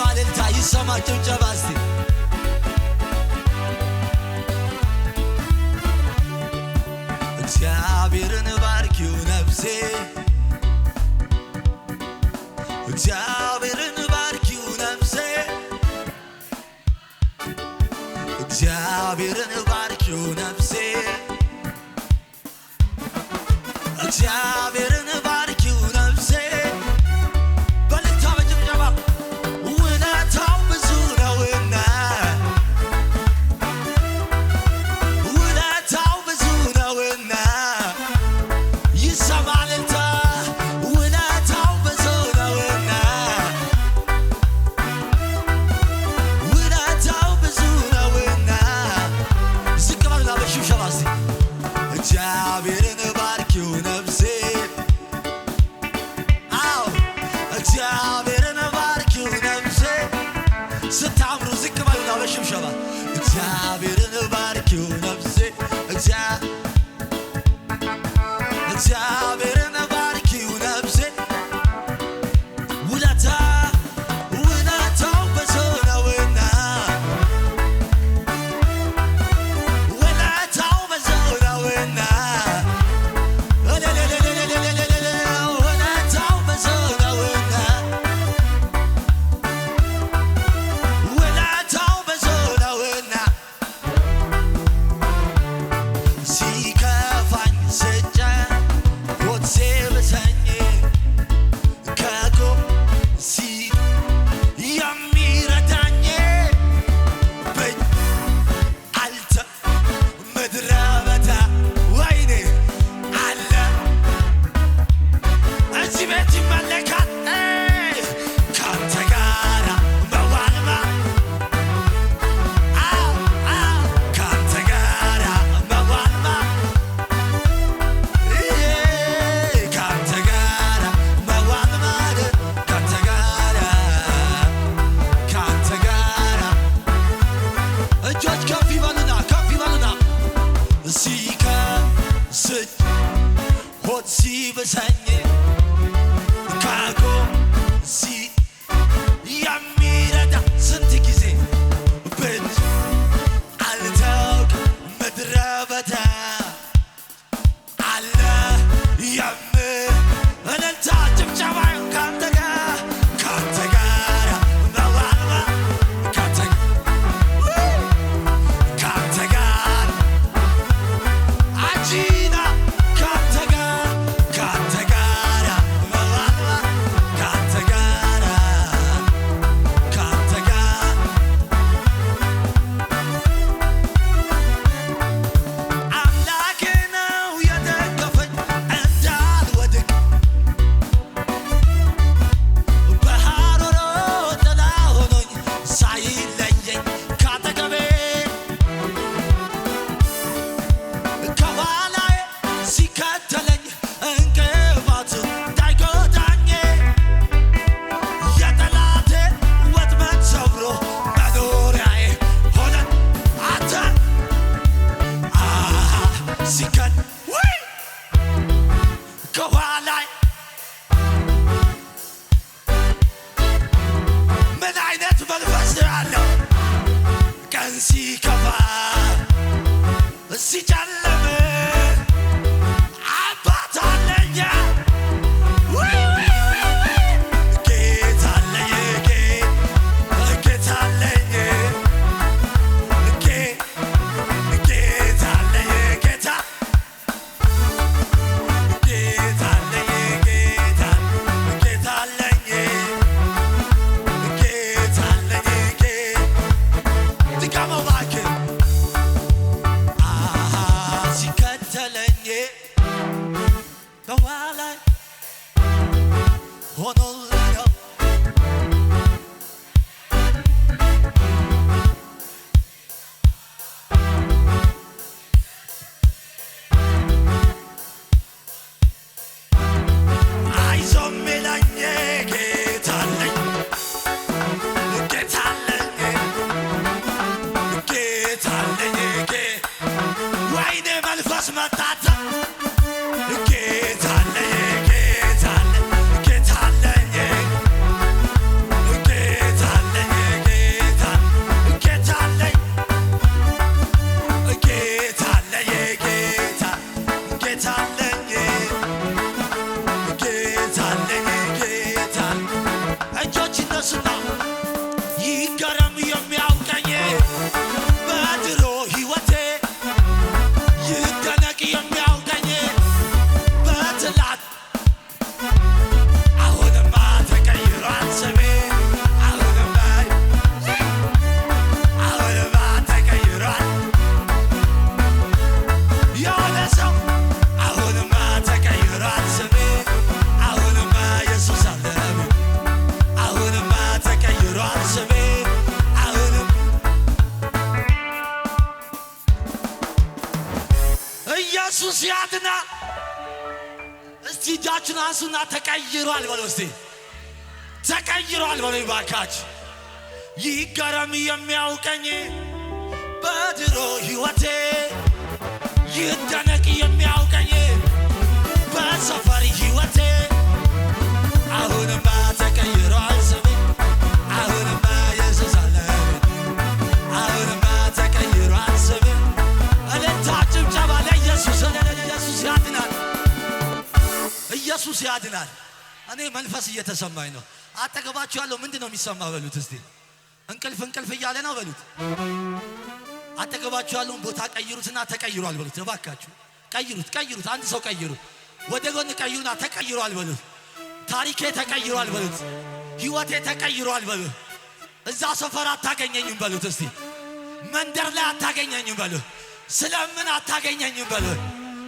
እልልታ ይሰማ ጭብጨባ እስቲ እግዚአብሔርን ባርኪው ነፍሴ እግዚአብሔርን ባርኪው ነፍሴ እግዚአብሔርን ባርኪው ነፍሴ እግዚአብሔርን ባርኪው ነፍሴ በልታ በጭብጨባ ውለታው ብዙ ነውና ውለታው ብዙ ነውና ይሰማ እልልታ ውለታው ብዙ ነውና ውለታው ብዙ ነውና ዝቅ በሉና በሽብሸባ እስቲ እግዚአብሔርን ባርኪው ነፍሴ አዎ እግዚአብሔርን ባርኪው ነፍሴ ስታምሩ ዝቅ በሉና በሽብሸባ እግዚአብሔርን ባርኪው ነፍሴ እግዚአብሔርን ባርኪው ነፍሴ ውለታው ብዙ ነውና ውለታው ብዙ ነውና ውለታው ብዙ ነውና ውለታው ብዙ ነውና ሲከፋኝ ስጨንቅ ሲብሰኝ ከጎኔ የሚረዳኝ ብኝ ምድረ በዳ ወይኔ አለ እዚህ ቤት ይመለካል ካንተ ጋራ መዋልማ ካንተ ጋራ መዋልማ ካንተ ጋራ መዋልማ ካንተ ጋራ እጆች ከፍ ይበሉና ሲከስኝ ሆድ ሲብሰኝ ከጎኔ የሚረዳ ስንት ጊዜ ብቻ አልተውክም ምድረ በዳ አለ እልልታ ጭብጨባ ካንተ ጋራ መዋልማ ካንተ ጋር አጂና ካንተ ጋራ መዋልማ ካንተ ጋር አምላኬ ነው የደገፈኝ እንዳልወድቅ በሐሩር ጥላ ሆኖኝ ሳይለየኝ ካጠገቤ ከኋላዬ ሲከተለኝ እንቅፋቱ እንዳይጎዳኝ የጠላቴ ወጥመድ ሰብሮ መኖሪያዬ ሆነ አንተ ከኋላዬ ምን አይነት መንፈስ ያለው ቀን ሲከፋ ሲጨልም አባት አለኝ ጌታ አለኝ ጌታ አለኝ ጌታ አለኝ ጌታ አለኝ ጌታ አለኝ ድገመው እባክህ ኢየሱስ ያድናል። እስቲ እጃችሁን አንሱና ተቀይሯል በሉ። እስቲ ተቀይሯል በሉ ባካችሁ። ይገረም የሚያውቀኝ በድሮ ሕይወቴ፣ ይደነቅ የሚያውቀኝ በሰፈር ሕይወቴ። አሁንማ ተቀይሯል ስሜ፣ አሁንማ ኢየሱስ አለ፣ አሁንማ ተቀይሯል ስሜ። እልልታ ጭብጨባ ለኢየሱስ። ኢየሱስ ያድናል፣ ኢየሱስ ያድናል። እኔ መንፈስ እየተሰማኝ ነው። አጠገባችሁ ያለው ምንድን ነው የሚሰማው በሉት እስቲ። እንቅልፍ እንቅልፍ እያለ ነው በሉት። አጠገባችሁ ያለውን ቦታ ቀይሩትና ተቀይሯል በሉት። እባካችሁ ቀይሩት፣ ቀይሩት። አንድ ሰው ቀይሩት፣ ወደ ጎን ቀይሩና ተቀይሯል በሉት። ታሪኬ ተቀይሯል በሉት። ሕይወቴ ተቀይሯል በሉት። እዛ ሰፈር አታገኘኝም በሉት እስቲ። መንደር ላይ አታገኘኝም በሉት። ስለምን አታገኘኝም በሉት።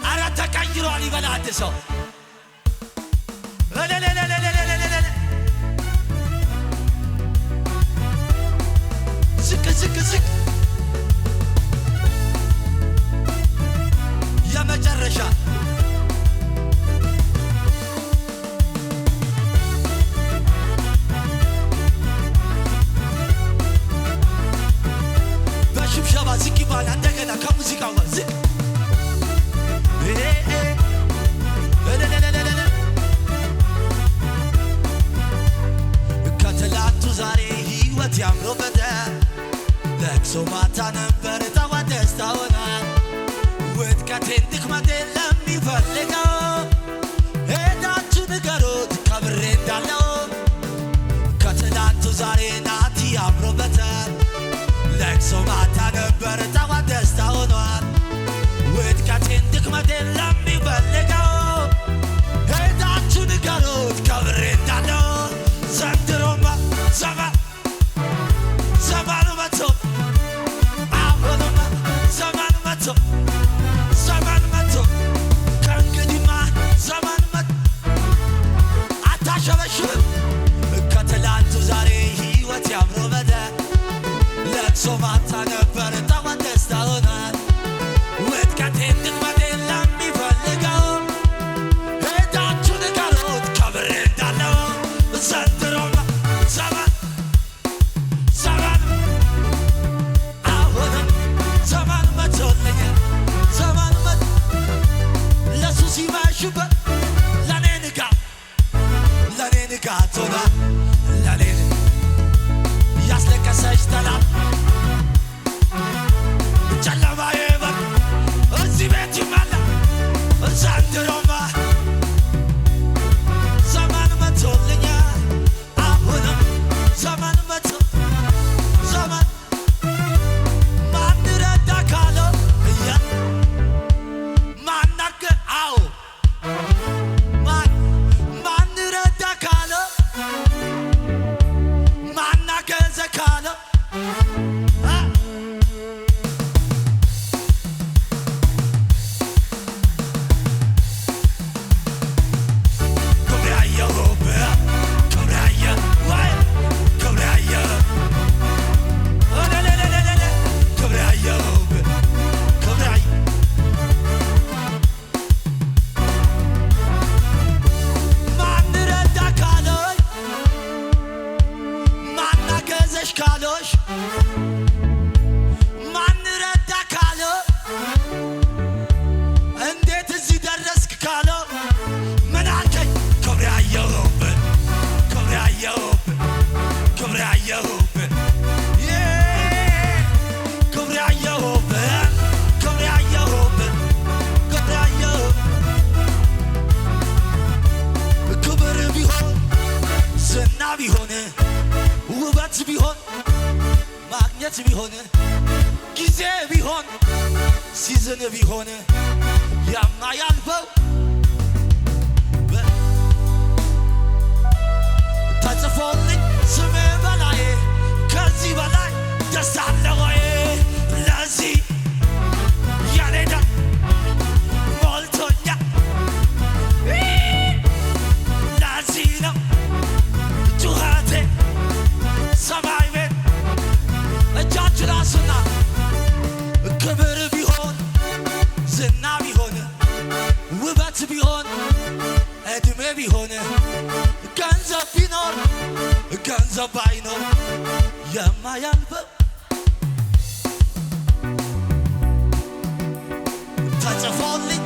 አረ ተቀይሯል ይበላ አንድ ሰው። ዝቅ ዝቅ ዝቅ። የመጨረሻ በሽብሸባ ዝቅ ይባል እንደገና ከሙዚቃው ጋር ዝቅ። ከትላንቱ ዛሬ ሕይወት ያምሮበተ ለቅሶ ማታ ነበር ጠዋት ደስታ ሆኗል። ውድቀቴን ድክመቴን ለሚፈልገው ሄዳችሁ ንገሩት ከብሬ እንዳለው። ከትላንቱ ዛሬ ናቲ ያምሮበታል። ለቅሶ ማታ ነበር ጠዋት ደስታ ሆኗል። ውድቀቴን ድክመቴን ለሚፈልገው ሄዳችሁ ንገሩት ከብሬ እንዳለው። ዘንድሮማ ዘመኑ መጥቶ አሁንማ ዘመኑ መጥቶ ዘመኑ መጥቶ ከእንግዲህማ ዘመኑ መጥቶ አታሸበሽብም። ከትላንቱ ዛሬ ሕይወት ያምሮበተ ለቅሶ ማታ ነበር ጠዋት ደስታ ሆኗል። ውድቀቴን ድክመቴን ለሚፈልገው ሄዳችሁ ንገሩት ከብሬ እንዳለው። ዘንድሮማ ዘመኑ አሁንም ዘመኑ መጥቶልኛል። ዘመኑ መጥቶ ለሱ ሲመሽበት ለኔ ንጋት ሆና ለኔ ያስለቀሰች ጠላት ጨለማዬ በር እዚህ ቤት ይመላ። ዘንድሮማ ዘመኑ መጥቶልኛል። አሁንም ዘመኑ መጥቶ ዘመን ማን ረዳ ካለው ማናገ አዎ ማን ረዳ ካለው ማናገዘ ካለው ካሎሽ ማን ረዳ ካለው እንዴት እዚህ ደረስክ ካለው ምን አልከኝ? ክብሬ አየሁብህ፣ ክብሬ አየሁብህ፣ ክብሬ አየሁብህ፣ ክብሬ አየሁብህ፣ ክብሬ አየሁብህ፣ ክብሬ አየሁብህ። ክብር ቢሆን ዝና ቢሆን ውበት ቢሆን ማግኘት ቢሆን ጊዜ ቢሆን ሲዝን ቢሆን የማያልፈው ተጽፎልኝ ስሜ በላይ ከዚህ በላይ ደስታ አለ ወይ? ለዚህ ያኔዳ ሞልቶኛል። ለዚህ ነው ጩኸቴ ሰማይ ቤት እጃችን አስና። ክብር ቢሆን ዝና ቢሆን ገንዘብ ባይኖር የማያልፈው ተጽፎልኝ